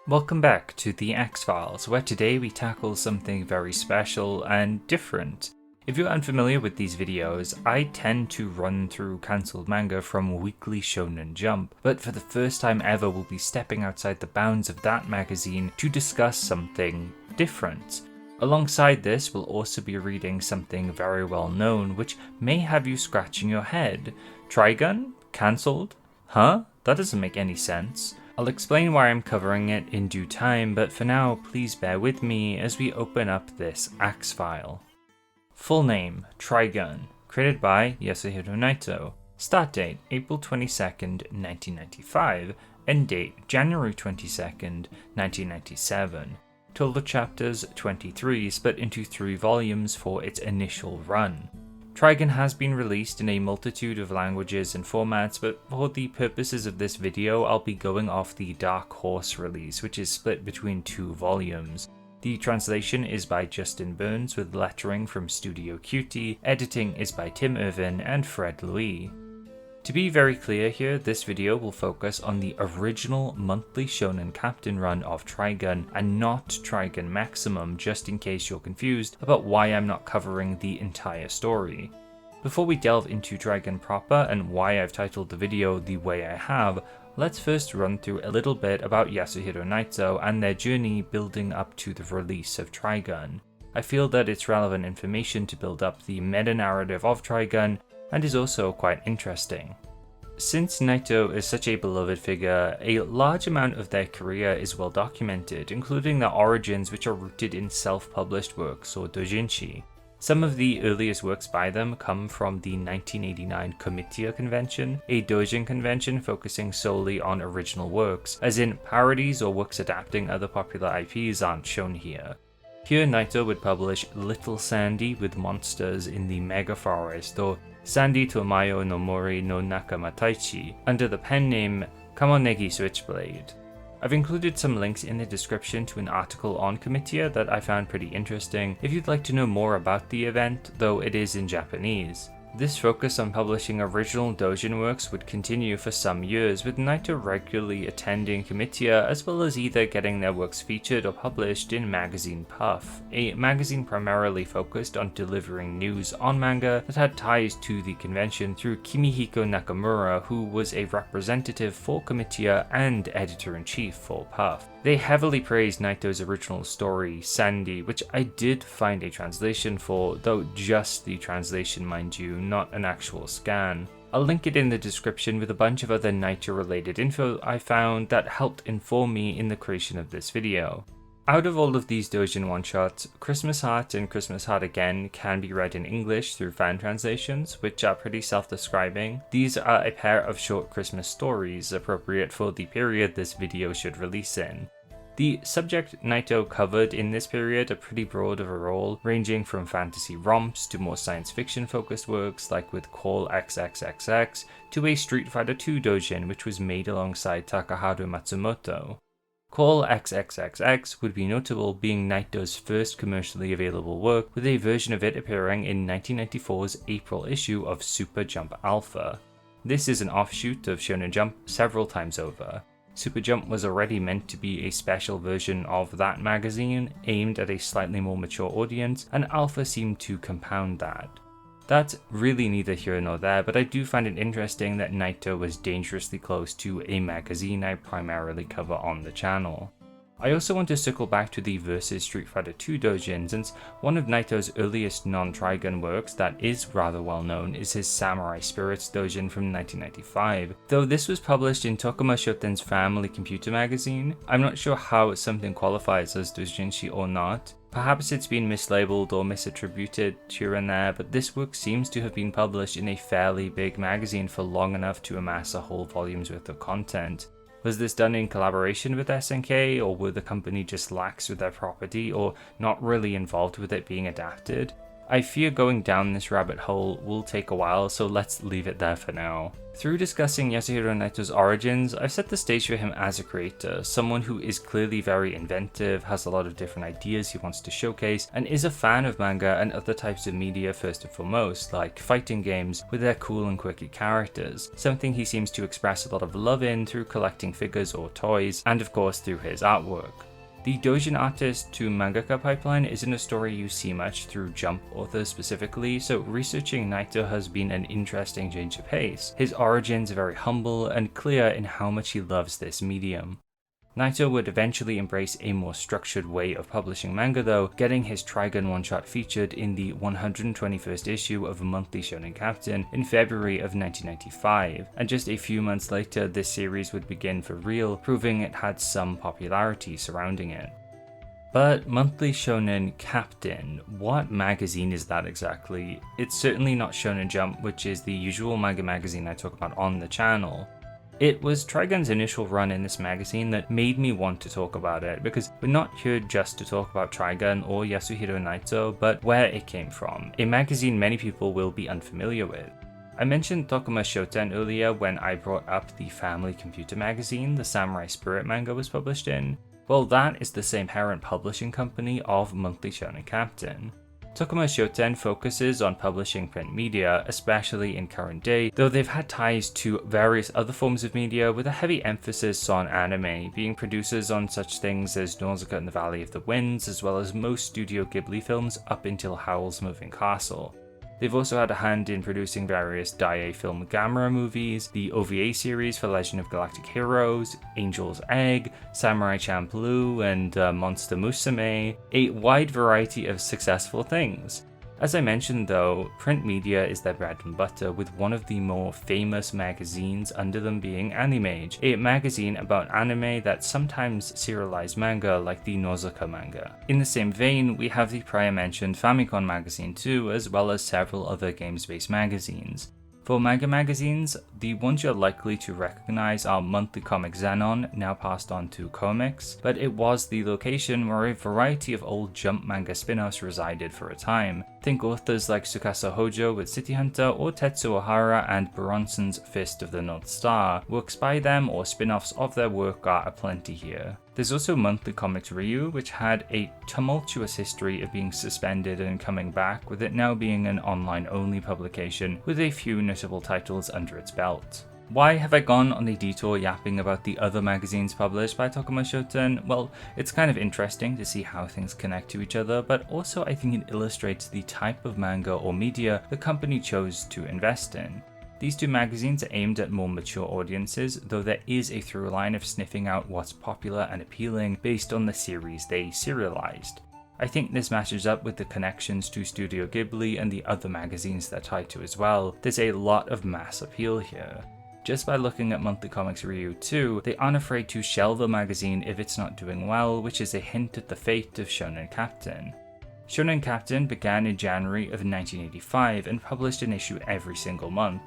Welcome back to the X-Files, where today we tackle something very special and different. If you're unfamiliar with these videos, I tend to run through cancelled manga from Weekly Shonen Jump, but for the first time ever we'll be stepping outside the bounds of that magazine to discuss something different. Alongside this, we'll also be reading something very well known, which may have you scratching your head. Trigun? Cancelled? Huh? That doesn't make any sense. I'll explain why I'm covering it in due time, but for now, please bear with me as we open up this axe file. Full name, Trigun, created by Yasuhiro Nightow. Start date, April 22nd, 1995. End date, January 22nd, 1997. Total chapters 23, split into 3 volumes for its initial run. Trigun has been released in a multitude of languages and formats, but for the purposes of this video, I'll be going off the Dark Horse release, which is split between 2 volumes. The translation is by Justin Burns with lettering from Studio Cutie, editing is by Tim Irvin and Fred Louis. To be very clear here, this video will focus on the original monthly Shonen Captain run of Trigun and not Trigun Maximum, just in case you're confused about why I'm not covering the entire story. Before we delve into Trigun proper and why I've titled the video the way I have, let's first run through a little bit about Yasuhiro Nightow and their journey building up to the release of Trigun. I feel that it's relevant information to build up the meta-narrative of Trigun, and is also quite interesting. Since Nightow is such a beloved figure, a large amount of their career is well documented, including their origins which are rooted in self-published works or doujinshi. Some of the earliest works by them come from the 1989 Comitia Convention, a doujin convention focusing solely on original works, as in parodies or works adapting other popular IPs aren't shown here. Here Nightow would publish Little Sandy with monsters in the Mega Forest, or Sandy Tomayo no Mori no Nakamataichi, under the pen name Kamonegi Switchblade. I've included some links in the description to an article on Comitia that I found pretty interesting if you'd like to know more about the event, though it is in Japanese. This focus on publishing original doujin works would continue for some years, with Nightow regularly attending Comitia as well as either getting their works featured or published in Magazine Puff, a magazine primarily focused on delivering news on manga that had ties to the convention through Kimihiko Nakamura, who was a representative for Comitia and editor-in-chief for Puff. They heavily praised Nightow's original story, Sandy, which I did find a translation for, though just the translation mind you, not an actual scan. I'll link it in the description with a bunch of other Nightow related info I found that helped inform me in the creation of this video. Out of all of these doujin one-shots, Christmas Heart and Christmas Heart Again can be read in English through fan translations, which are pretty self-describing. These are a pair of short Christmas stories appropriate for the period this video should release in. The subject Nightow covered in this period are pretty broad overall, ranging from fantasy romps to more science fiction focused works like with Call XXXX to a Street Fighter II doujin which was made alongside Takaharu Matsumoto. Call XXXX would be notable, being Nightow's first commercially available work, with a version of it appearing in 1994's April issue of Super Jump Alpha. This is an offshoot of Shonen Jump several times over. Super Jump was already meant to be a special version of that magazine, aimed at a slightly more mature audience, and Alpha seemed to compound that. That's really neither here nor there, but I do find it interesting that Nightow was dangerously close to a magazine I primarily cover on the channel. I also want to circle back to the Versus Street Fighter II doujin, since one of Nightow's earliest non-Trigun works that is rather well known is his Samurai Spirits doujin from 1995. Though this was published in Tokuma Shoten's Family Computer magazine, I'm not sure how something qualifies as doujinshi or not. Perhaps it's been mislabeled or misattributed here and there, but this work seems to have been published in a fairly big magazine for long enough to amass a whole volume's worth of content. Was this done in collaboration with SNK, or were the company just lax with their property, or not really involved with it being adapted? I fear going down this rabbit hole will take a while, so let's leave it there for now. Through discussing Yasuhiro Nighto's origins, I've set the stage for him as a creator, someone who is clearly very inventive, has a lot of different ideas he wants to showcase, and is a fan of manga and other types of media first and foremost, like fighting games with their cool and quirky characters, something he seems to express a lot of love in through collecting figures or toys, and of course through his artwork. The doujin artist to mangaka pipeline isn't a story you see much through Jump authors specifically, so researching Nightow has been an interesting change of pace. His origins are very humble and clear in how much he loves this medium. Nightow would eventually embrace a more structured way of publishing manga though, getting his Trigun one-shot featured in the 121st issue of Monthly Shonen Captain in February of 1995, and just a few months later this series would begin for real, proving it had some popularity surrounding it. But Monthly Shonen Captain, what magazine is that exactly? It's certainly not Shonen Jump, which is the usual manga magazine I talk about on the channel. It was Trigun's initial run in this magazine that made me want to talk about it, because we're not here just to talk about Trigun or Yasuhiro Nightow, but where it came from, a magazine many people will be unfamiliar with. I mentioned Tokuma Shoten earlier when I brought up the family computer magazine the Samurai Spirit manga was published in. Well, that is the same parent publishing company of Monthly Shonen Captain. Tokuma Shoten focuses on publishing print media, especially in current day, though they've had ties to various other forms of media with a heavy emphasis on anime, being producers on such things as Nausicaa and the Valley of the Winds, as well as most Studio Ghibli films up until Howl's Moving Castle. They've also had a hand in producing various Daiei Film Gamera movies, the OVA series for Legend of Galactic Heroes, Angel's Egg, Samurai Champloo, and Monster Musume, a wide variety of successful things. As I mentioned though, print media is their bread and butter, with one of the more famous magazines under them being Animage, a magazine about anime that sometimes serialized manga like the Nausicaa manga. In the same vein, we have the prior mentioned Famicom magazine too, as well as several other games-based magazines. For manga magazines, the ones you're likely to recognize are Monthly Comic Xenon, now passed on to Comics, but it was the location where a variety of old Jump manga spin-offs resided for a time. Think authors like Tsukasa Hojo with City Hunter or Tetsuo Hara and Bronson's Fist of the North Star. Works by them or spin-offs of their work are aplenty here. There's also Monthly Comics Ryu, which had a tumultuous history of being suspended and coming back, with it now being an online-only publication with a few notable titles under its belt. Why have I gone on a detour yapping about the other magazines published by Tokuma Shoten? Well, it's kind of interesting to see how things connect to each other, but also I think it illustrates the type of manga or media the company chose to invest in. These two magazines are aimed at more mature audiences, though there is a through line of sniffing out what's popular and appealing based on the series they serialized. I think this matches up with the connections to Studio Ghibli and the other magazines they're tied to as well. There's a lot of mass appeal here. Just by looking at Monthly Comics Ryu too, they aren't afraid to shelve a magazine if it's not doing well, which is a hint at the fate of Shonen Captain. Shonen Captain began in January of 1985 and published an issue every single month.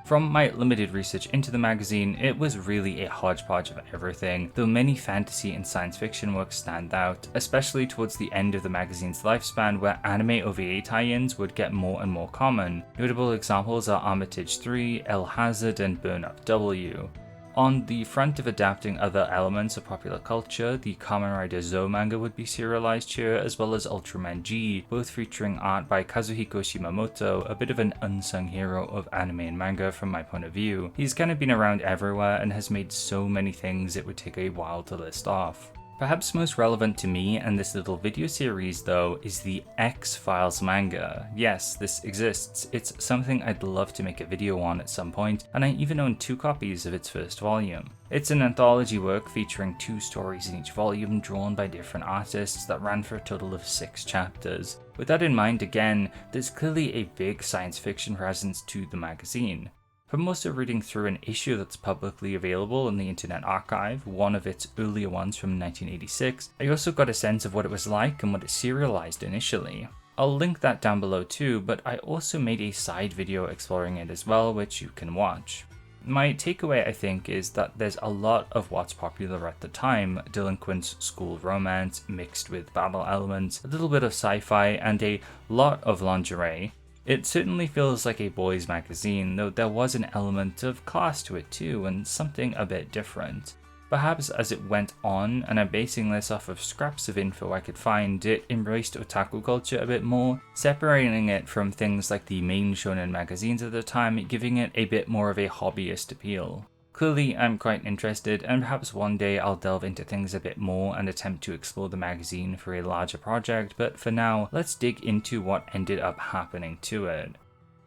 From my limited research into the magazine, it was really a hodgepodge of everything, though many fantasy and science fiction works stand out, especially towards the end of the magazine's lifespan where anime OVA tie-ins would get more and more common. Notable examples are Armitage 3, El Hazard, and Burn Up W. On the front of adapting other elements of popular culture, the Kamen Rider Zo manga would be serialized here, as well as Ultraman G, both featuring art by Kazuhiko Shimamoto, a bit of an unsung hero of anime and manga from my point of view. He's kind of been around everywhere and has made so many things it would take a while to list off. Perhaps most relevant to me and this little video series though is the X-Files manga. Yes, this exists. It's something I'd love to make a video on at some point, and I even own 2 copies of its first volume. It's an anthology work featuring 2 stories in each volume drawn by different artists that ran for a total of 6 chapters. With that in mind again, there's clearly a big science fiction presence to the magazine. From also reading through an issue that's publicly available in the Internet Archive, one of its earlier ones from 1986, I also got a sense of what it was like and what it serialized initially. I'll link that down below too, but I also made a side video exploring it as well, which you can watch. My takeaway, I think, is that there's a lot of what's popular at the time: delinquent school romance mixed with battle elements, a little bit of sci-fi, and a lot of lingerie. It certainly feels like a boys' magazine, though there was an element of class to it too, and something a bit different. Perhaps as it went on, and I'm basing this off of scraps of info I could find, it embraced otaku culture a bit more, separating it from things like the main shonen magazines at the time, giving it a bit more of a hobbyist appeal. Clearly, I'm quite interested, and perhaps one day I'll delve into things a bit more and attempt to explore the magazine for a larger project, but for now, let's dig into what ended up happening to it.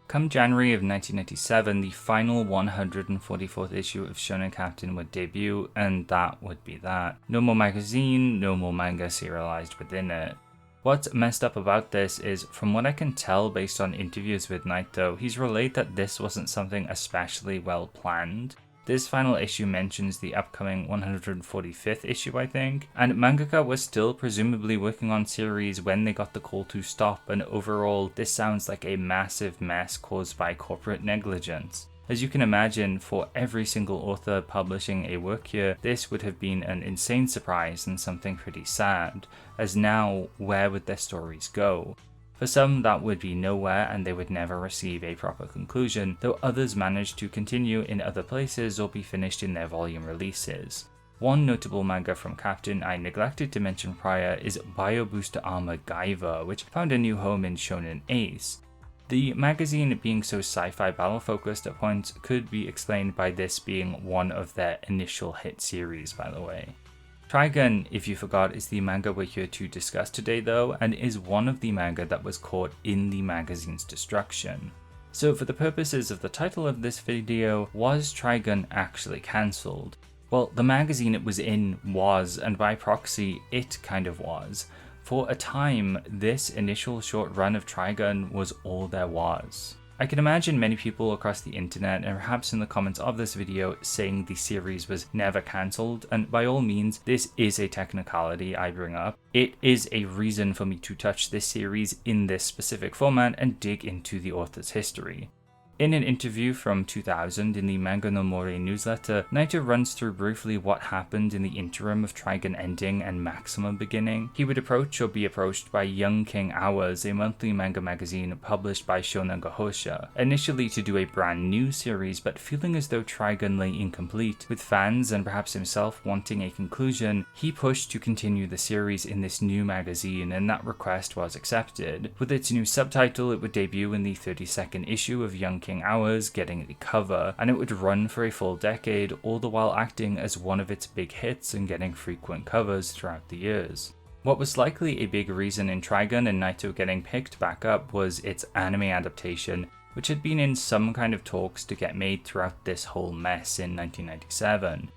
Come January of 1997, the final 144th issue of Shonen Captain would debut, and that would be that. No more magazine, no more manga serialized within it. What's messed up about this is, from what I can tell based on interviews with Nightow, he's relayed that this wasn't something especially well planned. This final issue mentions the upcoming 145th issue, I think, and mangaka was still presumably working on series when they got the call to stop, and overall, this sounds like a massive mess caused by corporate negligence. As you can imagine, for every single author publishing a work here, this would have been an insane surprise and something pretty sad, as now, where would their stories go? For some, that would be nowhere and they would never receive a proper conclusion, though others managed to continue in other places or be finished in their volume releases. One notable manga from Captain I neglected to mention prior is Bio Booster Armor Gaiva, which found a new home in Shonen Ace. The magazine being so sci-fi battle focused at points could be explained by this being one of their initial hit series, by the way. Trigun, if you forgot, is the manga we're here to discuss today though, and is one of the manga that was caught in the magazine's destruction. So for the purposes of the title of this video, was Trigun actually cancelled? Well, the magazine it was in was, and by proxy, it kind of was. For a time, this initial short run of Trigun was all there was. I can imagine many people across the internet, and perhaps in the comments of this video, saying the series was never cancelled, and by all means, this is a technicality I bring up. It is a reason for me to touch this series in this specific format and dig into the author's history. In an interview from 2000 in the Manga no More newsletter, Nightow runs through briefly what happened in the interim of Trigun ending and Maximum beginning. He would approach or be approached by Young King Hours, a monthly manga magazine published by Shonen Gahosha, initially to do a brand new series, but feeling as though Trigun lay incomplete, with fans and perhaps himself wanting a conclusion, he pushed to continue the series in this new magazine, and that request was accepted. With its new subtitle, it would debut in the 32nd issue of Young King Hours, getting the cover, and it would run for a full decade, all the while acting as one of its big hits and getting frequent covers throughout the years. What was likely a big reason in Trigun and Nightow getting picked back up was its anime adaptation, which had been in some kind of talks to get made throughout this whole mess in 1997.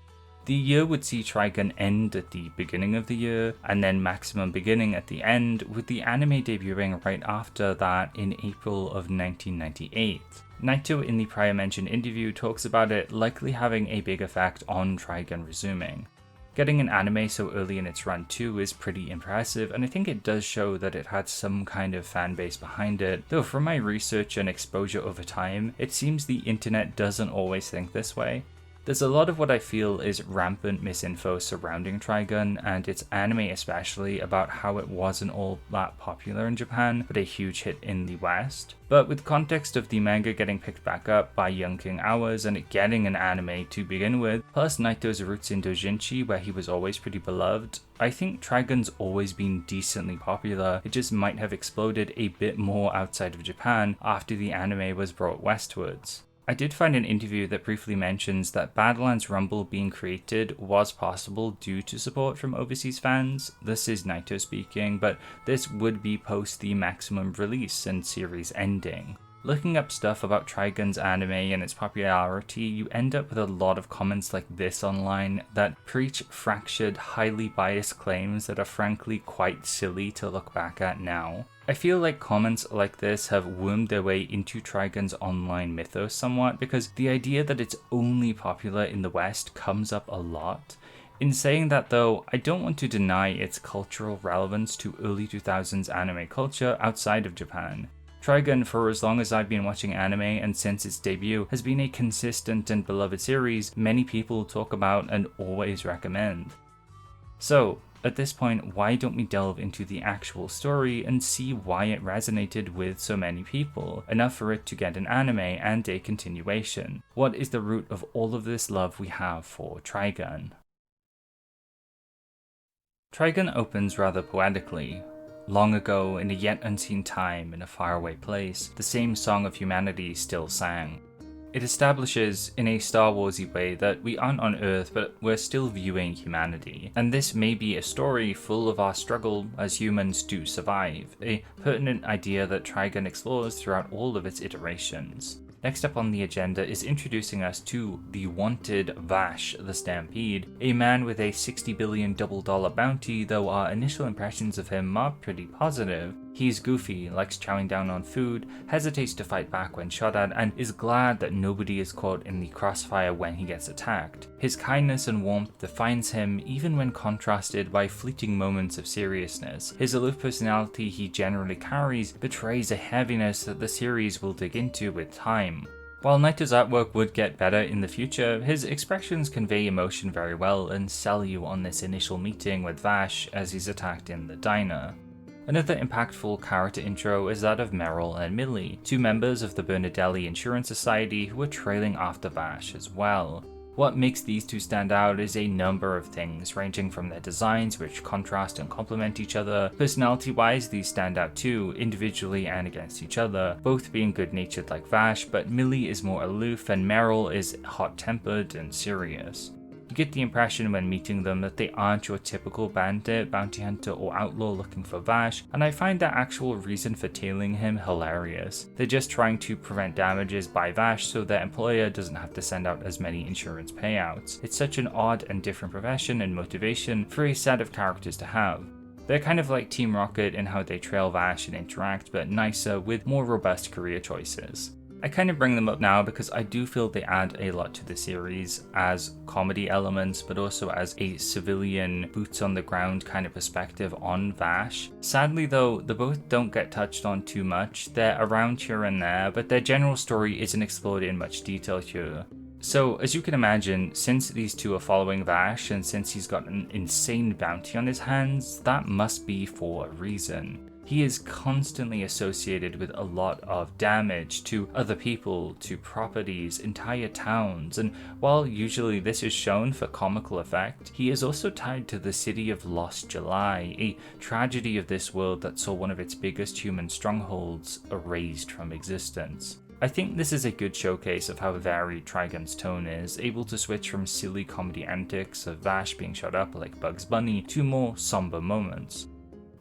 The year would see Trigun end at the beginning of the year, and then Maximum beginning at the end, with the anime debuting right after that in April of 1998. Nightow in the prior mentioned interview talks about it likely having a big effect on Trigun resuming. Getting an anime so early in its run too is pretty impressive, and I think it does show that it had some kind of fan base behind it, though from my research and exposure over time, it seems the internet doesn't always think this way. There's a lot of what I feel is rampant misinfo surrounding Trigun, and its anime especially, about how it wasn't all that popular in Japan, but a huge hit in the West. But with context of the manga getting picked back up by Young King Hours and it getting an anime to begin with, plus Naitow's roots in doujinshi where he was always pretty beloved, I think Trigun's always been decently popular. It just might have exploded a bit more outside of Japan after the anime was brought westwards. I did find an interview that briefly mentions that Badlands Rumble being created was possible due to support from overseas fans. This is Nightow speaking, but this would be post the Maximum release and series ending. Looking up stuff about Trigun's anime and its popularity, you end up with a lot of comments like this online that preach fractured, highly biased claims that are frankly quite silly to look back at now. I feel like comments like this have wormed their way into Trigun's online mythos somewhat, because the idea that it's only popular in the West comes up a lot. In saying that though, I don't want to deny its cultural relevance to early 2000s anime culture outside of Japan. Trigun, for as long as I've been watching anime and since its debut, has been a consistent and beloved series many people talk about and always recommend. So, at this point, why don't we delve into the actual story and see why it resonated with so many people, enough for it to get an anime and a continuation? What is the root of all of this love we have for Trigun? Trigun opens rather poetically. Long ago, in a yet unseen time, in a faraway place, the same song of humanity still sang. It establishes, in a Star Warsy way, that we aren't on Earth, but we're still viewing humanity. And this may be a story full of our struggle as humans to survive, a pertinent idea that Trigun explores throughout all of its iterations. Next up on the agenda is introducing us to the wanted Vash the Stampede, a man with a $60 billion double-dollar bounty, though our initial impressions of him are pretty positive. He's goofy, likes chowing down on food, hesitates to fight back when shot at, and is glad that nobody is caught in the crossfire when he gets attacked. His kindness and warmth defines him, even when contrasted by fleeting moments of seriousness. His aloof personality he generally carries betrays a heaviness that the series will dig into with time. While Nightow's artwork would get better in the future, his expressions convey emotion very well and sell you on this initial meeting with Vash as he's attacked in the diner. Another impactful character intro is that of Meryl and Millie, two members of the Bernadelli Insurance Society who are trailing after Vash as well. What makes these two stand out is a number of things, ranging from their designs, which contrast and complement each other. Personality-wise, these stand out too, individually and against each other, both being good-natured like Vash, but Millie is more aloof and Meryl is hot-tempered and serious. You get the impression when meeting them that they aren't your typical bandit, bounty hunter, or outlaw looking for Vash, and I find their actual reason for tailing him hilarious. They're just trying to prevent damages by Vash so their employer doesn't have to send out as many insurance payouts. It's such an odd and different profession and motivation for a set of characters to have. They're kind of like Team Rocket in how they trail Vash and interact, but nicer with more robust career choices. I kind of bring them up now because I do feel they add a lot to the series as comedy elements, but also as a civilian, boots on the ground kind of perspective on Vash. Sadly though, the both don't get touched on too much. They're around here and there, but their general story isn't explored in much detail here. So, as you can imagine, since these two are following Vash and since he's got an insane bounty on his hands, that must be for a reason. He is constantly associated with a lot of damage to other people, to properties, entire towns, and while usually this is shown for comical effect, he is also tied to the city of Lost July, a tragedy of this world that saw one of its biggest human strongholds erased from existence. I think this is a good showcase of how varied Trigun's tone is, able to switch from silly comedy antics of Vash being shot up like Bugs Bunny to more somber moments.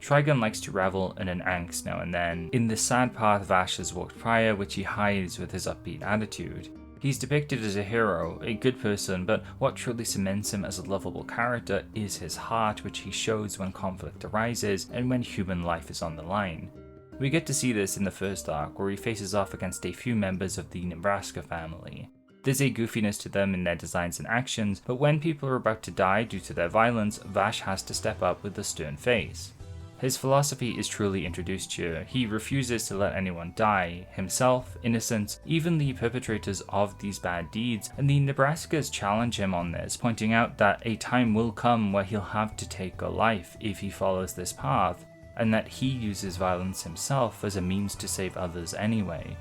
Trigun likes to revel in an angst now and then, in the sad path Vash has walked prior, which he hides with his upbeat attitude. He's depicted as a hero, a good person, but what truly cements him as a lovable character is his heart, which he shows when conflict arises and when human life is on the line. We get to see this in the first arc, where he faces off against a few members of the Nebraska family. There's a goofiness to them in their designs and actions, but when people are about to die due to their violence, Vash has to step up with a stern face. His philosophy is truly introduced here. He refuses to let anyone die, himself, innocents, even the perpetrators of these bad deeds, and the Nebraskas challenge him on this, pointing out that a time will come where he'll have to take a life if he follows this path, and that he uses violence himself as a means to save others anyway.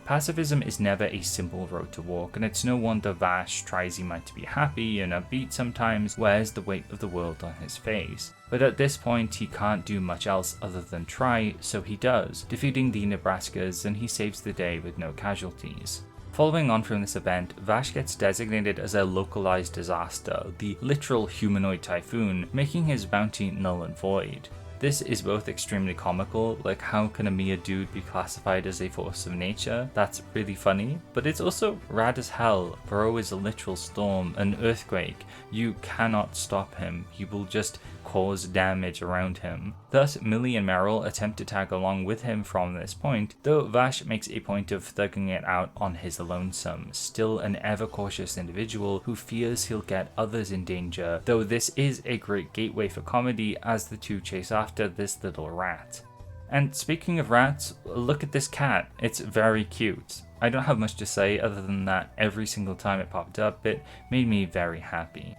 Pacifism is never a simple road to walk, and it's no wonder Vash tries he might to be happy and upbeat sometimes, wears the weight of the world on his face. But at this point he can't do much else other than try, so he does, defeating the Nebraskas, and he saves the day with no casualties. Following on from this event, Vash gets designated as a localized disaster, the literal humanoid typhoon, making his bounty null and void. This is both extremely comical, like how can a mere dude be classified as a force of nature? That's really funny, but it's also rad as hell. Bro is a literal storm, an earthquake. You cannot stop him, he will just cause damage around him. Thus, Millie and Meryl attempt to tag along with him from this point, though Vash makes a point of thugging it out on his lonesome, still an ever-cautious individual who fears he'll get others in danger, though this is a great gateway for comedy as the two chase after this little rat. And speaking of rats, look at this cat, it's very cute. I don't have much to say other than that every single time it popped up, it made me very happy.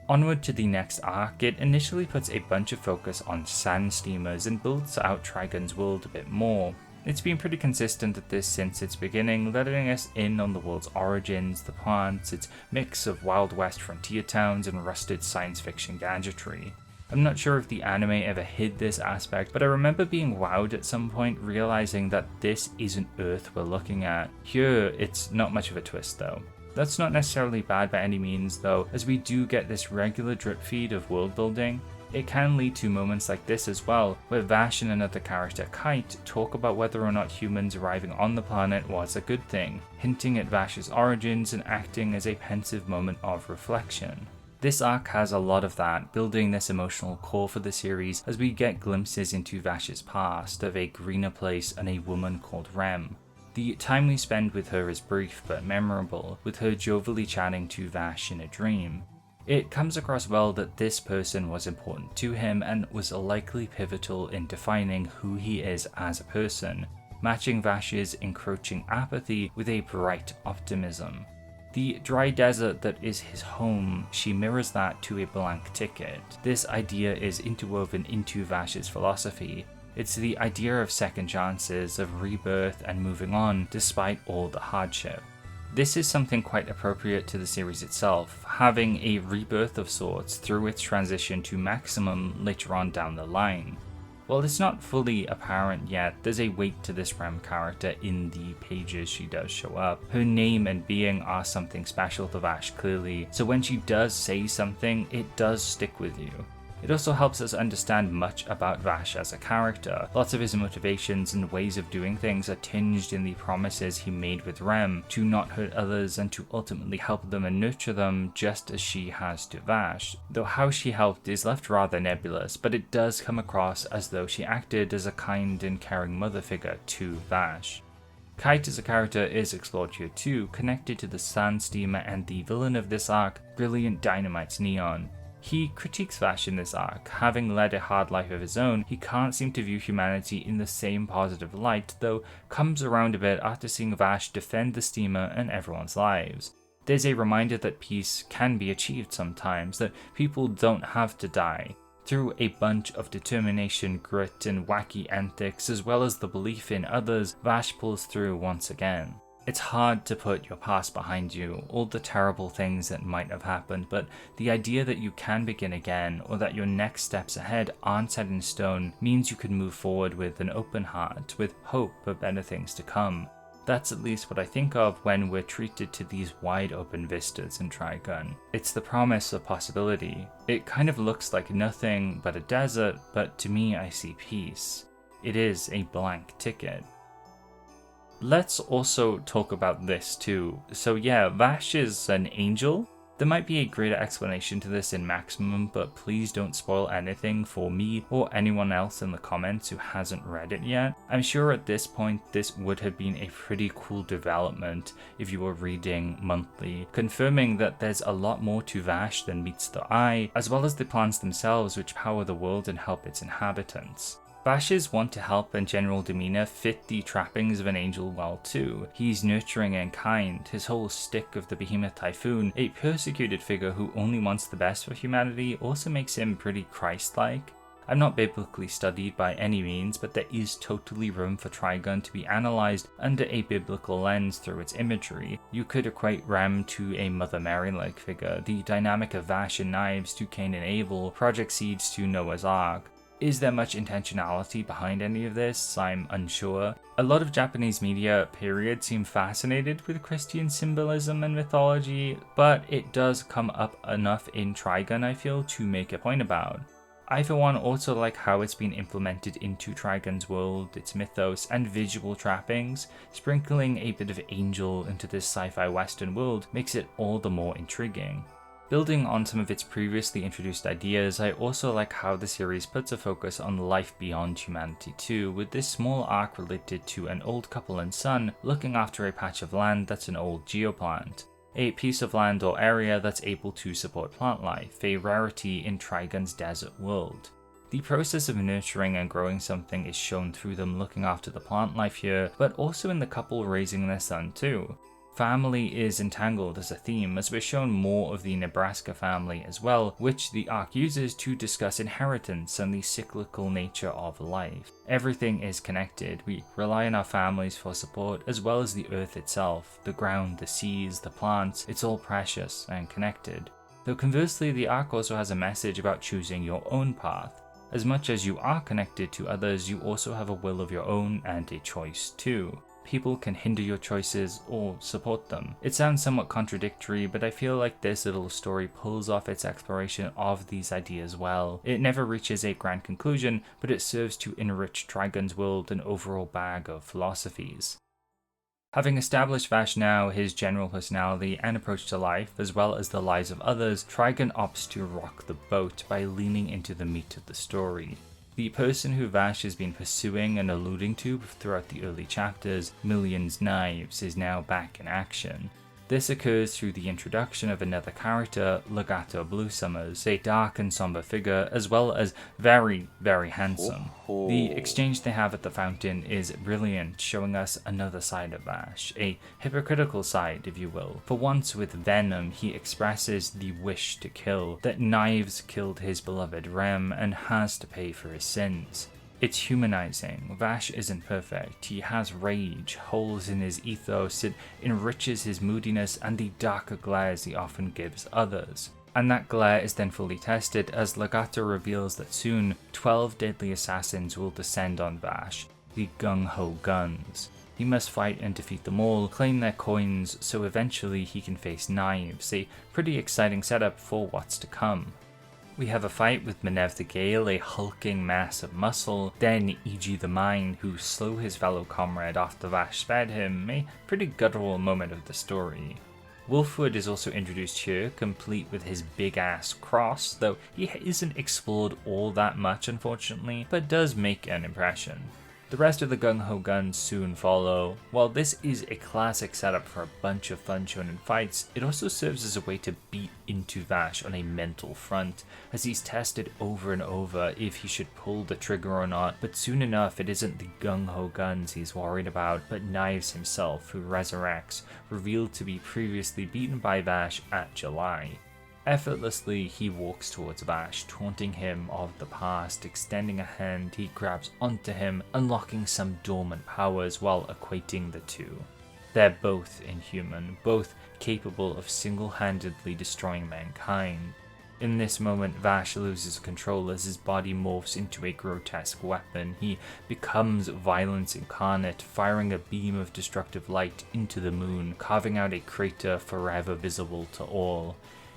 Onward to the next arc, it initially puts a bunch of focus on sand steamers and builds out Trigun's world a bit more. It's been pretty consistent at this since its beginning, letting us in on the world's origins, the plants, its mix of Wild West frontier towns and rusted science fiction gadgetry. I'm not sure if the anime ever hid this aspect, but I remember being wowed at some point, realizing that this isn't Earth we're looking at. Here, it's not much of a twist though. That's not necessarily bad by any means though, as we do get this regular drip feed of world building. It can lead to moments like this as well, where Vash and another character, Kite, talk about whether or not humans arriving on the planet was a good thing, hinting at Vash's origins and acting as a pensive moment of reflection. This arc has a lot of that, building this emotional core for the series as we get glimpses into Vash's past, of a greener place and a woman called Rem. The time we spend with her is brief but memorable, with her jovially chatting to Vash in a dream. It comes across well that this person was important to him and was likely pivotal in defining who he is as a person, matching Vash's encroaching apathy with a bright optimism. The dry desert that is his home, she mirrors that to a blank ticket. This idea is interwoven into Vash's philosophy. It's the idea of second chances, of rebirth and moving on despite all the hardship. This is something quite appropriate to the series itself, having a rebirth of sorts through its transition to maximum later on down the line. While it's not fully apparent yet, there's a weight to this Rem character in the pages she does show up. Her name and being are something special to Vash clearly, so when she does say something, it does stick with you. It also helps us understand much about Vash as a character. Lots of his motivations and ways of doing things are tinged in the promises he made with Rem to not hurt others and to ultimately help them and nurture them just as she has to Vash. Though how she helped is left rather nebulous, but it does come across as though she acted as a kind and caring mother figure to Vash. Kite as a character is explored here too, connected to the sand steamer and the villain of this arc, Brilliant Dynamite's Neon. He critiques Vash in this arc. Having led a hard life of his own, he can't seem to view humanity in the same positive light, though comes around a bit after seeing Vash defend the steamer and everyone's lives. There's a reminder that peace can be achieved sometimes, that people don't have to die. Through a bunch of determination, grit, and wacky antics, as well as the belief in others, Vash pulls through once again. It's hard to put your past behind you, all the terrible things that might have happened, but the idea that you can begin again, or that your next steps ahead aren't set in stone, means you can move forward with an open heart, with hope of better things to come. That's at least what I think of when we're treated to these wide open vistas in Trigun. It's the promise of possibility. It kind of looks like nothing but a desert, but to me I see peace. It is a blank ticket. Let's also talk about this too. So yeah, Vash is an angel. There might be a greater explanation to this in Maximum, but please don't spoil anything for me or anyone else in the comments who hasn't read it yet. I'm sure at this point this would have been a pretty cool development if you were reading monthly, confirming that there's a lot more to Vash than meets the eye, as well as the plants themselves which power the world and help its inhabitants. Vash's want to help and general demeanour fit the trappings of an angel well too. He's nurturing and kind, his whole stick of the Behemoth Typhoon, a persecuted figure who only wants the best for humanity, also makes him pretty Christ-like. I'm not biblically studied by any means, but there is totally room for Trigun to be analysed under a biblical lens through its imagery. You could equate Rem to a Mother Mary-like figure, the dynamic of Vash and Knives to Cain and Abel, Project Seeds to Noah's Ark. Is there much intentionality behind any of this? I'm unsure. A lot of Japanese media, period, seem fascinated with Christian symbolism and mythology, but it does come up enough in Trigun, I feel, to make a point about. I for one also like how it's been implemented into Trigun's world, its mythos and visual trappings. Sprinkling a bit of angel into this sci-fi western world makes it all the more intriguing. Building on some of its previously introduced ideas, I also like how the series puts a focus on life beyond humanity too, with this small arc related to an old couple and son looking after a patch of land that's an old geoplant. A piece of land or area that's able to support plant life, a rarity in Trigun's desert world. The process of nurturing and growing something is shown through them looking after the plant life here, but also in the couple raising their son too. Family is entangled as a theme, as we're shown more of the Nebraska family as well, which the arc uses to discuss inheritance and the cyclical nature of life. Everything is connected. We rely on our families for support, as well as the earth itself, the ground, the seas, the plants. It's all precious and connected. Though conversely, the arc also has a message about choosing your own path. As much as you are connected to others, you also have a will of your own and a choice too. People can hinder your choices or support them. It sounds somewhat contradictory, but I feel like this little story pulls off its exploration of these ideas well. It never reaches a grand conclusion, but it serves to enrich Trigun's world and overall bag of philosophies. Having established Vash now, his general personality and approach to life, as well as the lives of others, Trigun opts to rock the boat by leaning into the meat of the story. The person who Vash has been pursuing and alluding to throughout the early chapters, Millions Knives, is now back in action. This occurs through the introduction of another character, Legato Bluesummers, a dark and somber figure, as well as very, very handsome. The exchange they have at the fountain is brilliant, showing us another side of Vash, a hypocritical side, if you will. For once with Venom, he expresses the wish to kill, that Knives killed his beloved Rem and has to pay for his sins. It's humanizing. Vash isn't perfect. He has rage, holes in his ethos, it enriches his moodiness and the darker glares he often gives others. And that glare is then fully tested as Legato reveals that soon 12 deadly assassins will descend on Vash, the Gung-Ho Guns. He must fight and defeat them all, claim their coins, so eventually he can face Knives, a pretty exciting setup for what's to come. We have a fight with Menev the Gale, a hulking mass of muscle, then E.G. the Mine, who slew his fellow comrade after Vash spared him, a pretty guttural moment of the story. Wolfwood is also introduced here, complete with his big ass cross, though he isn't explored all that much unfortunately, but does make an impression. The rest of the Gung-Ho Guns soon follow. While this is a classic setup for a bunch of fun shonen fights, it also serves as a way to beat into Vash on a mental front, as he's tested over and over if he should pull the trigger or not, but soon enough it isn't the Gung-Ho Guns he's worried about, but Knives himself, who resurrects, revealed to be previously beaten by Vash at July. Effortlessly, he walks towards Vash, taunting him of the past. Extending a hand, he grabs onto him, unlocking some dormant powers while equating the two. They're both inhuman, both capable of single-handedly destroying mankind. In this moment, Vash loses control as his body morphs into a grotesque weapon. He becomes violence incarnate, firing a beam of destructive light into the moon, carving out a crater forever visible to all.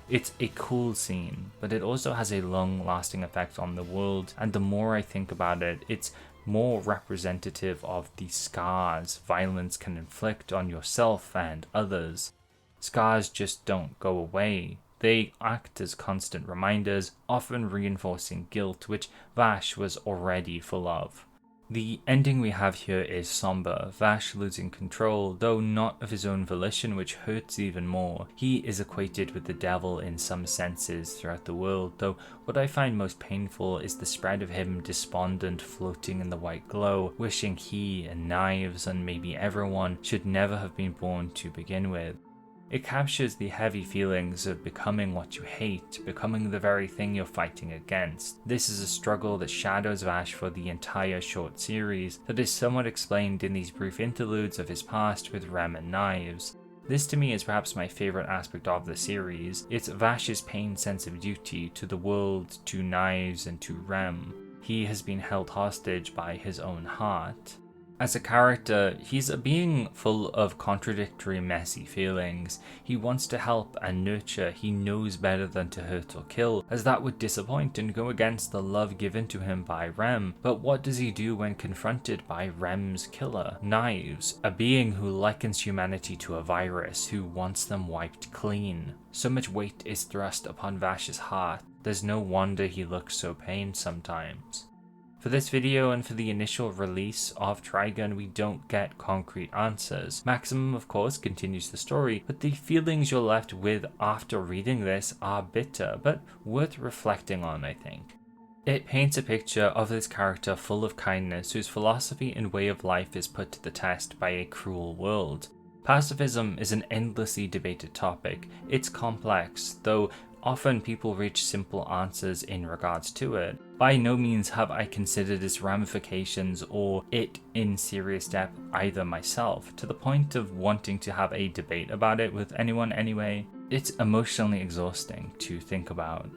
It's a cool scene, but it also has a long-lasting effect on the world, and the more I think about it, it's more representative of the scars violence can inflict on yourself and others. Scars just don't go away. They act as constant reminders, often reinforcing guilt, which Vash was already full of. The ending we have here is somber, Vash losing control, though not of his own volition, which hurts even more. He is equated with the devil in some senses throughout the world, though what I find most painful is the spread of him despondent, floating in the white glow, wishing he and Knives and maybe everyone should never have been born to begin with. It captures the heavy feelings of becoming what you hate, becoming the very thing you're fighting against. This is a struggle that shadows Vash for the entire short series, that is somewhat explained in these brief interludes of his past with Rem and Knives. This to me is perhaps my favourite aspect of the series. It's Vash's pained sense of duty to the world, to Knives and to Rem. He has been held hostage by his own heart. As a character, he's a being full of contradictory, messy feelings. He wants to help and nurture, he knows better than to hurt or kill, as that would disappoint and go against the love given to him by Rem. But what does he do when confronted by Rem's killer, Knives, a being who likens humanity to a virus, who wants them wiped clean? So much weight is thrust upon Vash's heart, there's no wonder he looks so pained sometimes. For this video and for the initial release of Trigun, we don't get concrete answers. Maximum, of course, continues the story, but the feelings you're left with after reading this are bitter, but worth reflecting on, I think. It paints a picture of this character full of kindness whose philosophy and way of life is put to the test by a cruel world. Pacifism is an endlessly debated topic. It's complex, though often people reach simple answers in regards to it. By no means have I considered its ramifications or it in serious depth either myself, to the point of wanting to have a debate about it with anyone anyway. It's emotionally exhausting to think about.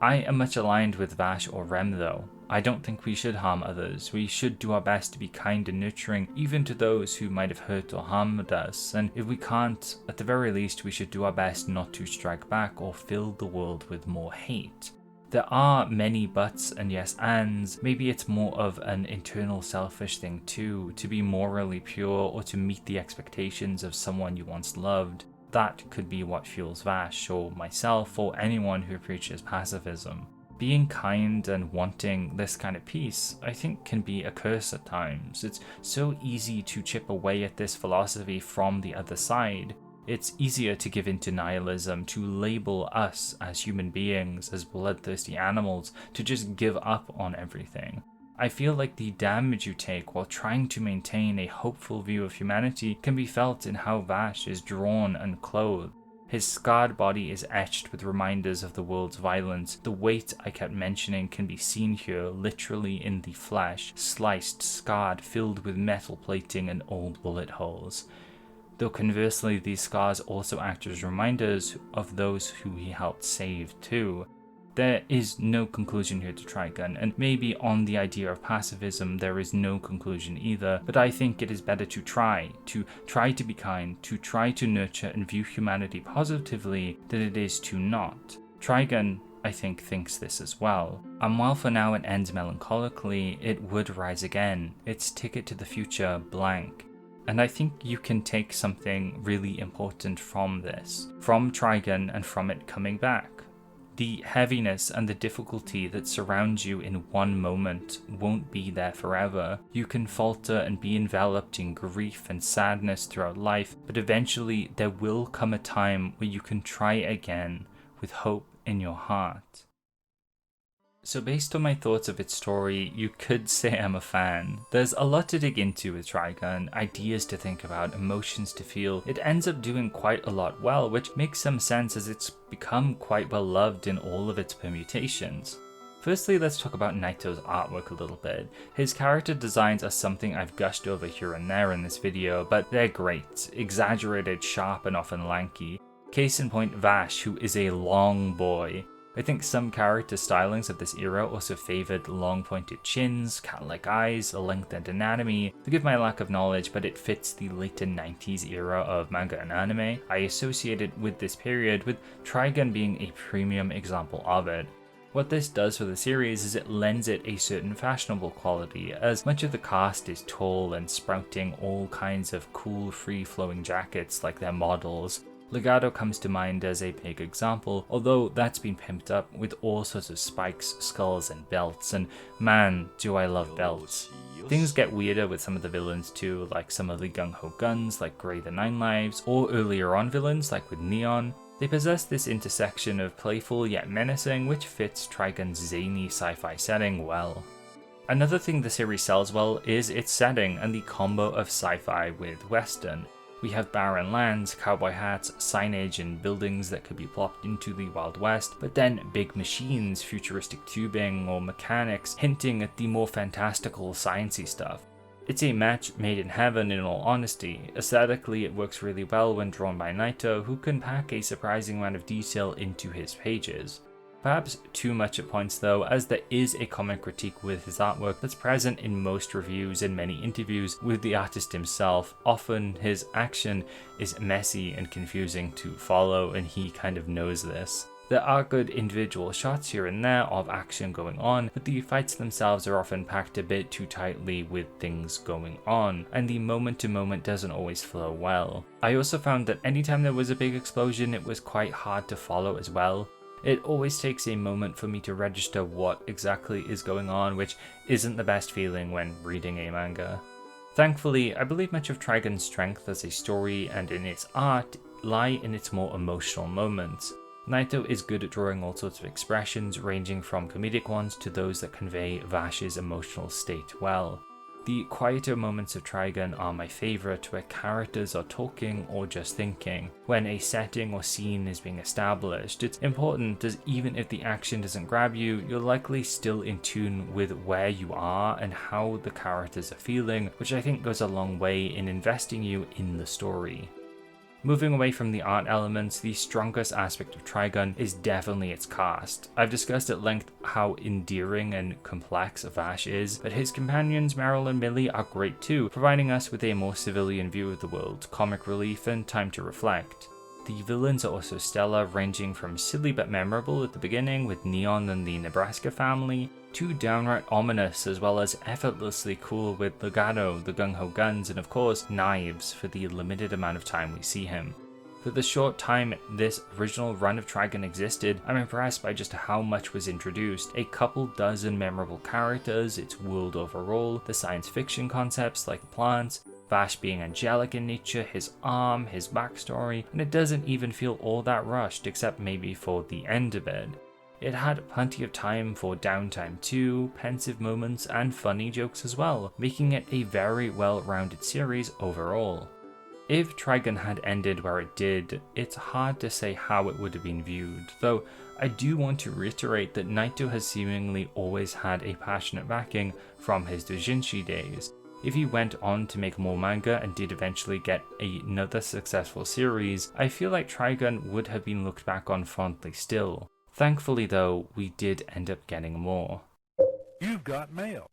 I am much aligned with Vash or Rem though. I don't think we should harm others. We should do our best to be kind and nurturing even to those who might have hurt or harmed us, and if we can't, at the very least we should do our best not to strike back or fill the world with more hate. There are many buts and yes ands. Maybe it's more of an internal selfish thing too, to be morally pure or to meet the expectations of someone you once loved. That could be what fuels Vash or myself or anyone who preaches pacifism. Being kind and wanting this kind of peace, I think, can be a curse at times. It's so easy to chip away at this philosophy from the other side. It's easier to give into nihilism, to label us as human beings, as bloodthirsty animals, to just give up on everything. I feel like the damage you take while trying to maintain a hopeful view of humanity can be felt in how Vash is drawn and clothed. His scarred body is etched with reminders of the world's violence. The weight I kept mentioning can be seen here, literally in the flesh, sliced, scarred, filled with metal plating and old bullet holes. Though conversely, these scars also act as reminders of those who he helped save too. There is no conclusion here to Trigun, and maybe on the idea of pacifism there is no conclusion either, but I think it is better to try to be kind, to try to nurture and view humanity positively than it is to not. Trigun, I think, thinks this as well. And while for now it ends melancholically, it would rise again, its ticket to the future blank. And I think you can take something really important from this, from Trigun and from it coming back. The heaviness and the difficulty that surrounds you in one moment won't be there forever. You can falter and be enveloped in grief and sadness throughout life, but eventually there will come a time where you can try again with hope in your heart. So based on my thoughts of its story, you could say I'm a fan. There's a lot to dig into with Trigun, ideas to think about, emotions to feel. It ends up doing quite a lot well, which makes some sense as it's become quite well loved in all of its permutations. Firstly, let's talk about Nightow's artwork a little bit. His character designs are something I've gushed over here and there in this video, but they're great, exaggerated, sharp and often lanky. Case in point, Vash, who is a long boy. I think some character stylings of this era also favoured long pointed chins, cat-like eyes, a lengthened anatomy. Forgive my lack of knowledge, but it fits the later 90s era of manga and anime. I associate it with this period, with Trigun being a premium example of it. What this does for the series is it lends it a certain fashionable quality, as much of the cast is tall and sprouting all kinds of cool free-flowing jackets like their models. Legato comes to mind as a big example, although that's been pimped up with all sorts of spikes, skulls and belts, and man, do I love belts. Things get weirder with some of the villains too, like some of the gung-ho guns like Grey the Nine Lives, or earlier on villains like with Neon. They possess this intersection of playful yet menacing, which fits Trigun's zany sci-fi setting well. Another thing the series sells well is its setting and the combo of sci-fi with western. We have barren lands, cowboy hats, signage and buildings that could be plopped into the Wild West, but then big machines, futuristic tubing, or mechanics hinting at the more fantastical sciencey stuff. It's a match made in heaven in all honesty. Aesthetically, it works really well when drawn by Nightow, who can pack a surprising amount of detail into his pages. Perhaps too much at points though, as there is a common critique with his artwork that's present in most reviews and many interviews with the artist himself. Often his action is messy and confusing to follow, and he kind of knows this. There are good individual shots here and there of action going on, but the fights themselves are often packed a bit too tightly with things going on, and the moment to moment doesn't always flow well. I also found that anytime there was a big explosion, it was quite hard to follow as well. It always takes a moment for me to register what exactly is going on, which isn't the best feeling when reading a manga. Thankfully, I believe much of Trigun's strength as a story and in its art lie in its more emotional moments. Nightow is good at drawing all sorts of expressions, ranging from comedic ones to those that convey Vash's emotional state well. The quieter moments of Trigun are my favourite, where characters are talking or just thinking. When a setting or scene is being established, it's important as even if the action doesn't grab you, you're likely still in tune with where you are and how the characters are feeling, which I think goes a long way in investing you in the story. Moving away from the art elements, the strongest aspect of Trigun is definitely its cast. I've discussed at length how endearing and complex Vash is, but his companions Meryl and Millie are great too, providing us with a more civilian view of the world, comic relief, and time to reflect. The villains are also stellar, ranging from silly but memorable at the beginning with Neon and the Nebraska family, to downright ominous as well as effortlessly cool with Legato, the gung-ho guns, and of course Knives for the limited amount of time we see him. For the short time this original run of Trigun existed, I'm impressed by just how much was introduced. A couple dozen memorable characters, its world overall, the science fiction concepts like plants, Vash being angelic in nature, his arm, his backstory, and it doesn't even feel all that rushed except maybe for the end of it. It had plenty of time for downtime too, pensive moments, and funny jokes as well, making it a very well-rounded series overall. If Trigun had ended where it did, it's hard to say how it would have been viewed, though I do want to reiterate that Nightow has seemingly always had a passionate backing from his doujinshi days. If he went on to make more manga and did eventually get another successful series, I feel like Trigun would have been looked back on fondly still. Thankfully though, we did end up getting more. You've got mail.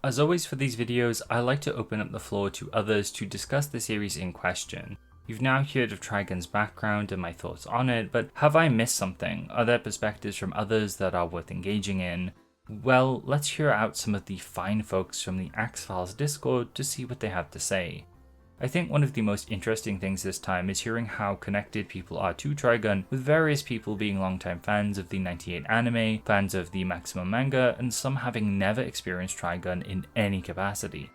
As always for these videos, I like to open up the floor to others to discuss the series in question. You've now heard of Trigun's background and my thoughts on it, but have I missed something? Are there perspectives from others that are worth engaging in? Well, let's hear out some of the fine folks from the X-Files Discord to see what they have to say. I think one of the most interesting things this time is hearing how connected people are to Trigun, with various people being longtime fans of the 98 anime, fans of the Maximum manga, and some having never experienced Trigun in any capacity.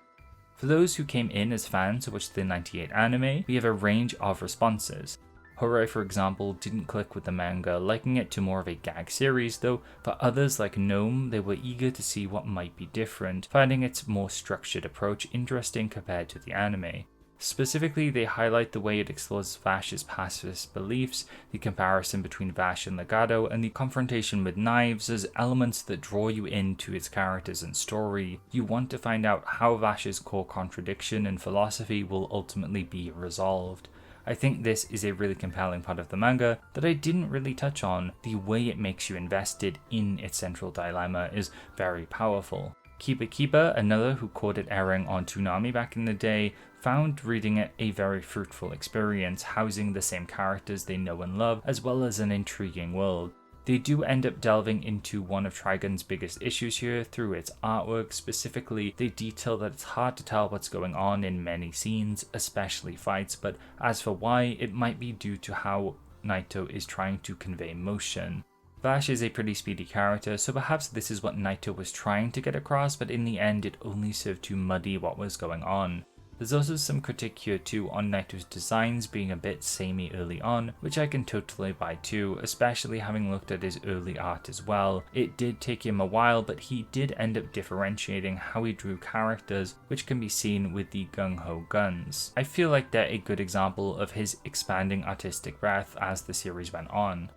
For those who came in as fans to watch the 98 anime, we have a range of responses. Horo, for example, didn't click with the manga, liking it to more of a gag series, though for others like Gnome, they were eager to see what might be different, finding its more structured approach interesting compared to the anime. Specifically, they highlight the way it explores Vash's pacifist beliefs, the comparison between Vash and Legato, and the confrontation with Knives as elements that draw you into its characters and story. You want to find out how Vash's core contradiction and philosophy will ultimately be resolved. I think this is a really compelling part of the manga that I didn't really touch on. The way it makes you invested in its central dilemma is very powerful. Kiba, another who caught it airing on Toonami back in the day, found reading it a very fruitful experience, housing the same characters they know and love, as well as an intriguing world. They do end up delving into one of Trigun's biggest issues here through its artwork. Specifically, they detail that it's hard to tell what's going on in many scenes, especially fights, but as for why, it might be due to how Nightow is trying to convey motion. Vash is a pretty speedy character, so perhaps this is what Nightow was trying to get across, but in the end it only served to muddy what was going on. There's also some critique here too on Nightow's designs being a bit samey early on, which I can totally buy too, especially having looked at his early art as well. It did take him a while, but he did end up differentiating how he drew characters, which can be seen with the gung-ho guns. I feel like they're a good example of his expanding artistic breadth as the series went on.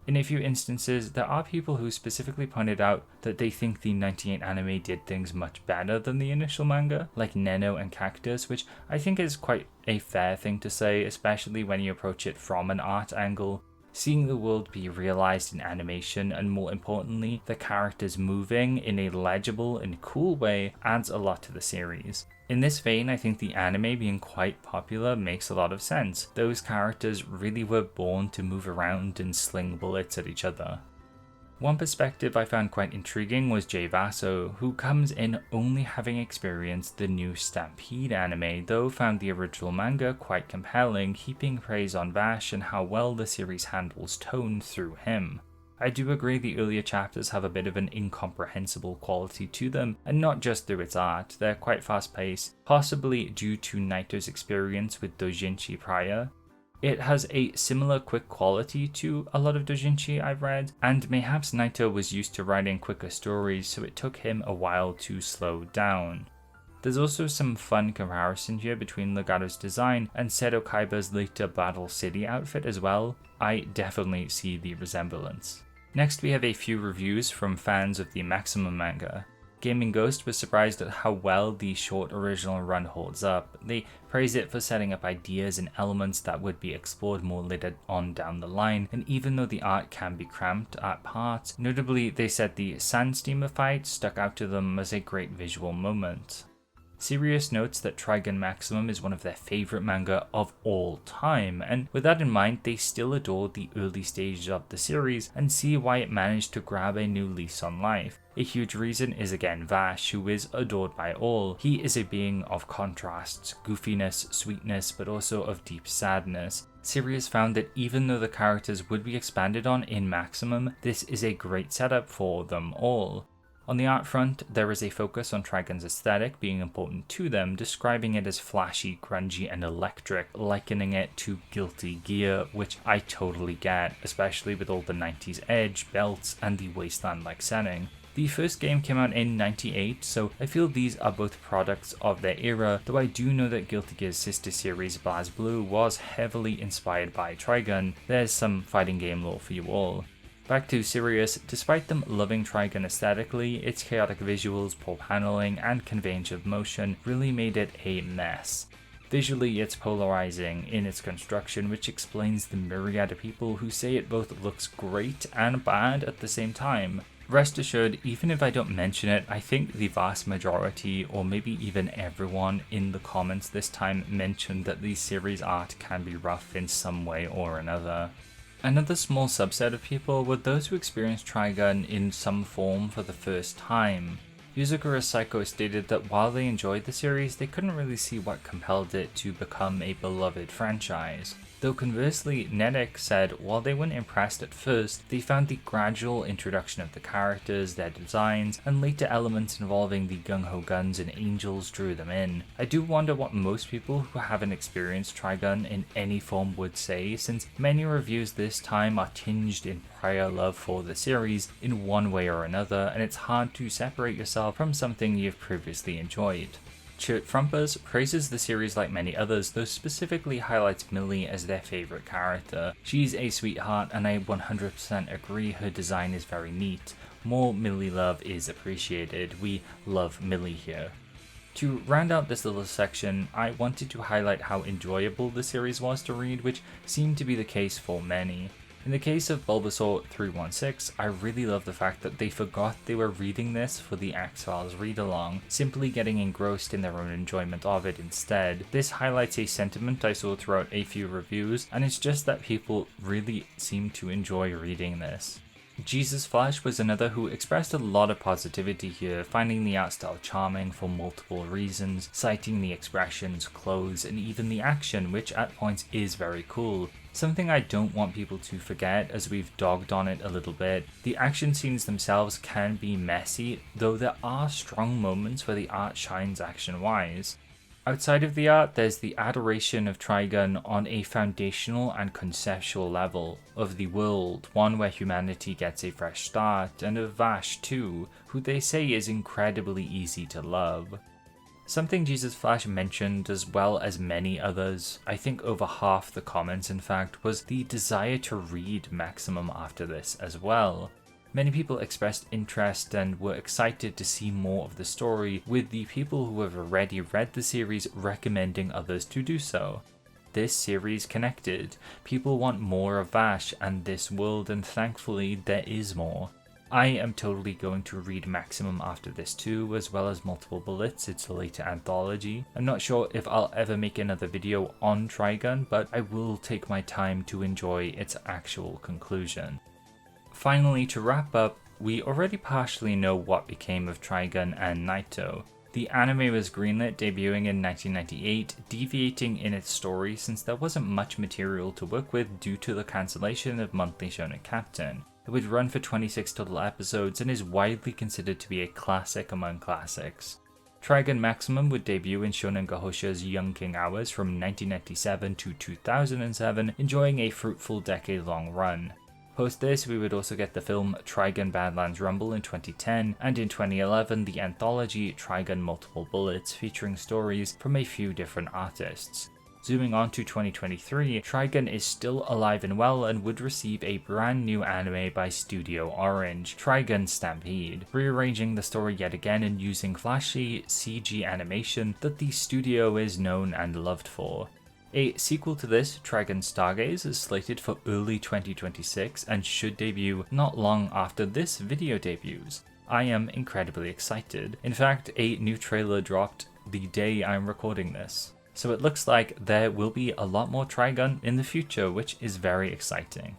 In a few instances, there are people who specifically pointed out that they think the 98 anime did things much better than the initial manga, like Neno and Cactus, which I think is quite a fair thing to say, especially when you approach it from an art angle. Seeing the world be realized in animation, and more importantly, the characters moving in a legible and cool way, adds a lot to the series. In this vein, I think the anime being quite popular makes a lot of sense. Those characters really were born to move around and sling bullets at each other. One perspective I found quite intriguing was Jay Vaso, who comes in only having experienced the new Stampede anime, though found the original manga quite compelling, heaping praise on Vash and how well the series handles tone through him. I do agree the earlier chapters have a bit of an incomprehensible quality to them, and not just through its art. They're quite fast paced, possibly due to Nightow's experience with doujinshi prior. It has a similar quick quality to a lot of doujinshi I've read, and mayhaps Nightow was used to writing quicker stories, so it took him a while to slow down. There's also some fun comparison here between Legato's design and Seto Kaiba's later Battle City outfit as well. I definitely see the resemblance. Next we have a few reviews from fans of the Maximum manga. Gaming Ghost was surprised at how well the short original run holds up. They praise it for setting up ideas and elements that would be explored more later on down the line, and even though the art can be cramped at parts, notably they said the sand steamer fight stuck out to them as a great visual moment. Sirius notes that Trigun Maximum is one of their favourite manga of all time, and with that in mind they still adore the early stages of the series and see why it managed to grab a new lease on life. A huge reason is again Vash, who is adored by all. He is a being of contrasts, goofiness, sweetness, but also of deep sadness. Sirius found that even though the characters would be expanded on in Maximum, this is a great setup for them all. On the art front, there is a focus on Trigun's aesthetic being important to them, describing it as flashy, grungy, and electric, likening it to Guilty Gear, which I totally get, especially with all the 90s edge, belts, and the wasteland-like setting. The first game came out in '98, so I feel these are both products of their era, though I do know that Guilty Gear's sister series BlazBlue was heavily inspired by Trigun. There's some fighting game lore for you all. Back to Sirius, despite them loving Trigun aesthetically, its chaotic visuals, poor paneling, and conveyance of motion really made it a mess. Visually, it's polarizing in its construction, which explains the myriad of people who say it both looks great and bad at the same time. Rest assured, even if I don't mention it, I think the vast majority, or maybe even everyone in the comments this time, mentioned that the series art can be rough in some way or another. Another small subset of people were those who experienced Trigun in some form for the first time. Yuzakura Psycho stated that while they enjoyed the series, they couldn't really see what compelled it to become a beloved franchise. Though conversely, Nedek said while they weren't impressed at first, they found the gradual introduction of the characters, their designs, and later elements involving the gung-ho guns and angels drew them in. I do wonder what most people who haven't experienced Trigun in any form would say, since many reviews this time are tinged in prior love for the series in one way or another, and it's hard to separate yourself from something you've previously enjoyed. Chert Frumpers praises the series like many others, though specifically highlights Millie as their favourite character. She's a sweetheart and I 100% agree her design is very neat. More Millie love is appreciated. We love Millie here. To round out this little section, I wanted to highlight how enjoyable the series was to read, which seemed to be the case for many. In the case of Bulbasaur 316, I really love the fact that they forgot they were reading this for the X-Files read-along, simply getting engrossed in their own enjoyment of it instead. This highlights a sentiment I saw throughout a few reviews, and it's just that people really seem to enjoy reading this. Jesus Flash was another who expressed a lot of positivity here, finding the art style charming for multiple reasons, citing the expressions, clothes, and even the action, which at points is very cool. Something I don't want people to forget, as we've dogged on it a little bit, the action scenes themselves can be messy, though there are strong moments where the art shines action-wise. Outside of the art, there's the adoration of Trigun on a foundational and conceptual level, of the world, one where humanity gets a fresh start, and of Vash too, who they say is incredibly easy to love. Something Jesus Flash mentioned, as well as many others, I think over half the comments in fact, was the desire to read Maximum after this as well. Many people expressed interest and were excited to see more of the story, with the people who have already read the series recommending others to do so. This series connected. People want more of Vash and this world, and thankfully there is more. I am totally going to read Maximum after this too, as well as Multiple Bullets, its later anthology. I'm not sure if I'll ever make another video on Trigun, but I will take my time to enjoy its actual conclusion. Finally, to wrap up, we already partially know what became of Trigun and Nightow. The anime was greenlit, debuting in 1998, deviating in its story since there wasn't much material to work with due to the cancellation of Monthly Shonen Captain. It would run for 26 total episodes and is widely considered to be a classic among classics. Trigun Maximum would debut in Shonen Gahosha's Young King Hours from 1997 to 2007, enjoying a fruitful decade-long run. Post this, we would also get the film Trigun Badlands Rumble in 2010, and in 2011 the anthology Trigun Multiple Bullets, featuring stories from a few different artists. Zooming on to 2023, Trigun is still alive and well and would receive a brand new anime by Studio Orange, Trigun Stampede, rearranging the story yet again and using flashy CG animation that the studio is known and loved for. A sequel to this, Trigun Stargaze, is slated for early 2026 and should debut not long after this video debuts. I am incredibly excited. In fact, a new trailer dropped the day I'm recording this. So it looks like there will be a lot more Trigun in the future, which is very exciting.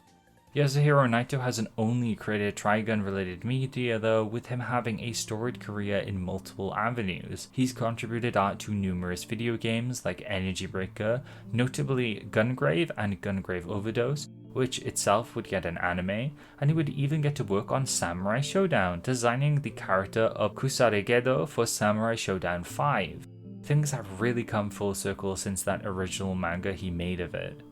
Yasuhiro Nightow hasn't only created Trigun related media though, with him having a storied career in multiple avenues. He's contributed art to numerous video games like Energy Breaker, notably Gungrave and Gungrave Overdose, which itself would get an anime, and he would even get to work on Samurai Shodown, designing the character of Kusare for Samurai Shodown 5. Things have really come full circle since that original manga he made of it.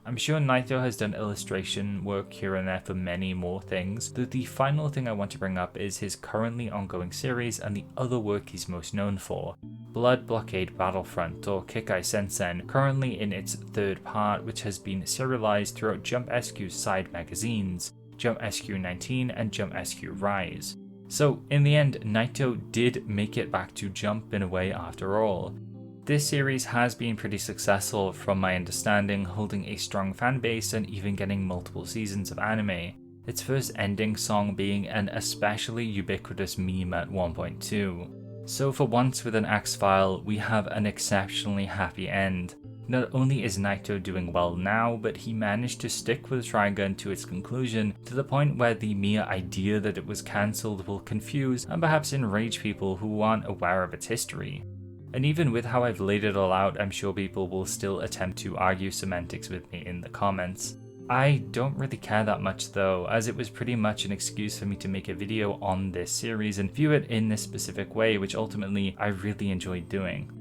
I'm sure Nightow has done illustration work here and there for many more things, though the final thing I want to bring up is his currently ongoing series and the other work he's most known for, Blood Blockade Battlefront, or Kikai Sensen, currently in its third part, which has been serialized throughout Jump SQ's side magazines, Jump SQ 19 and Jump SQ Rise. So, in the end, Nightow did make it back to Jump in a way after all. This series has been pretty successful from my understanding, holding a strong fanbase and even getting multiple seasons of anime, its first ending song being an especially ubiquitous meme at 1.2. So for once with an X-File, we have an exceptionally happy end. Not only is Nightow doing well now, but he managed to stick with Trigun to its conclusion, to the point where the mere idea that it was cancelled will confuse and perhaps enrage people who aren't aware of its history. And even with how I've laid it all out, I'm sure people will still attempt to argue semantics with me in the comments. I don't really care that much though, as it was pretty much an excuse for me to make a video on this series and view it in this specific way, which ultimately I really enjoyed doing.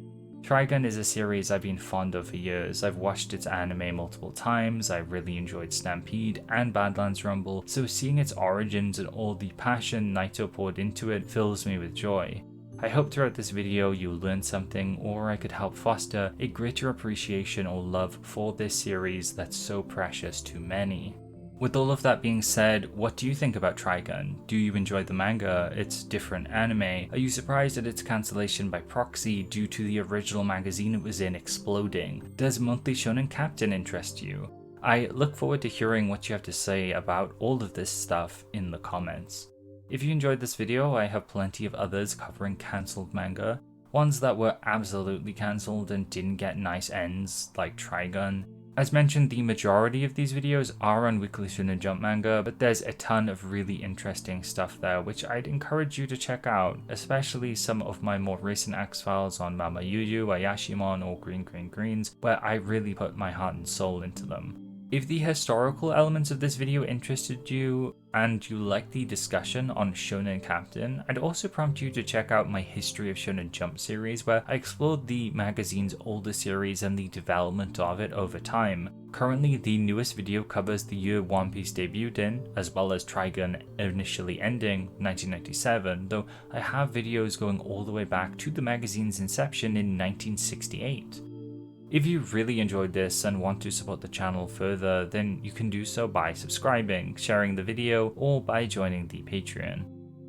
Trigun is a series I've been fond of for years. I've watched its anime multiple times, I really enjoyed Stampede and Badlands Rumble, so seeing its origins and all the passion Nightow poured into it fills me with joy. I hope throughout this video you learned something, or I could help foster a greater appreciation or love for this series that's so precious to many. With all of that being said, what do you think about Trigun? Do you enjoy the manga, its different anime? Are you surprised at its cancellation by proxy due to the original magazine it was in exploding? Does Monthly Shonen Captain interest you? I look forward to hearing what you have to say about all of this stuff in the comments. If you enjoyed this video, I have plenty of others covering cancelled manga, ones that were absolutely cancelled and didn't get nice ends, like Trigun. As mentioned, the majority of these videos are on Weekly Shonen Jump manga, but there's a ton of really interesting stuff there, which I'd encourage you to check out, especially some of my more recent X-Files on Mama Yuyu, Ayashimon, or Green Green Greens, where I really put my heart and soul into them. If the historical elements of this video interested you, and you like the discussion on Shonen Captain, I'd also prompt you to check out my History of Shonen Jump series, where I explored the magazine's older series and the development of it over time. Currently, the newest video covers the year One Piece debuted in, as well as Trigun initially ending 1997, though I have videos going all the way back to the magazine's inception in 1968. If you really enjoyed this and want to support the channel further, then you can do so by subscribing, sharing the video, or by joining the Patreon.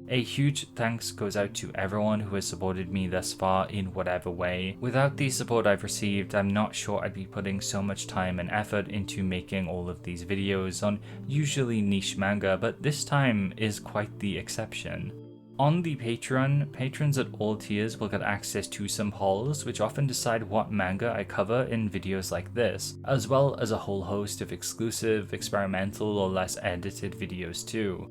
A huge thanks goes out to everyone who has supported me thus far in whatever way. Without the support I've received, I'm not sure I'd be putting so much time and effort into making all of these videos on usually niche manga, but this time is quite the exception. On the Patreon, patrons at all tiers will get access to some polls which often decide what manga I cover in videos like this, as well as a whole host of exclusive, experimental or less edited videos too.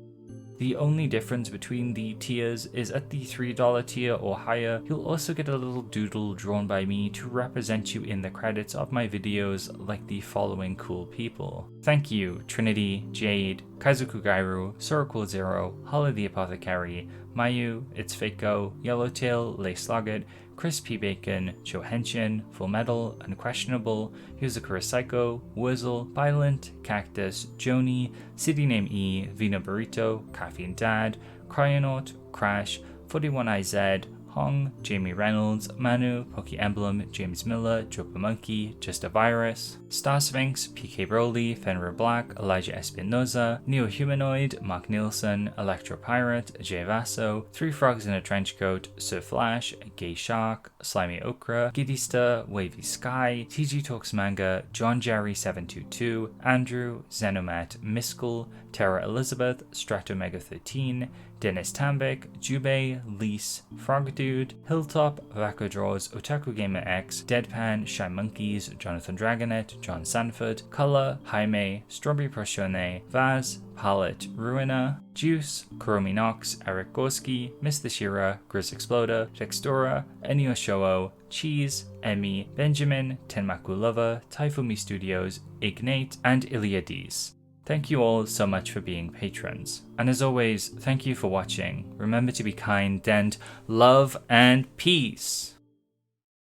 The only difference between the tiers is at the $3 tier or higher, you'll also get a little doodle drawn by me to represent you in the credits of my videos, like the following cool people. Thank you, Trinity, Jade, Kaizoku Gairu, Sorocool Zero, Holly the Apothecary, Mayu, It's Fako, Yellowtail, Lay Sloggett, Crispy Bacon, Joe Henshin, Full Metal, Unquestionable, Yuzakura Psycho, Wuzzle, Violent, Cactus, Joni, City Name E, Vino Burrito, Caffeine Dad, Cryonaut, Crash, 41IZ, Hong, Jamie Reynolds, Manu, Poke Emblem, James Miller, Jopa Monkey, Just a Virus, Star Sphinx, PK Broly, Fenrir Black, Elijah Espinoza, Neo Humanoid, Mark Nielsen, Electro Pirate, Jay Vasso, Three Frogs in a Trench Coat, Sir Flash, Gay Shark, Slimy Okra, Giddista, Wavy Sky, TG Talks Manga, John Jerry 722, Andrew, Zenomat, Miskell, Tara Elizabeth, Stratomega 13, Dennis Tambek, Jubei, Lise, Frog Dude, Hilltop, Vako Draws, Otaku Gamer X, Deadpan, Shy Monkeys, Jonathan Dragonet, John Sanford, Color, Jaime, Strawberry Proshone, Vaz, Palette, Ruina, Juice, Kuromi Nox, Eric Gorski, Mr. Shira, Grizz Exploder, Textura, Ennio Shoo, Cheese, Emmy, Benjamin, Tenmaku Lover, Taifumi Studios, Ignate, and Iliades. Thank you all so much for being patrons. And as always, thank you for watching. Remember to be kind and love and peace.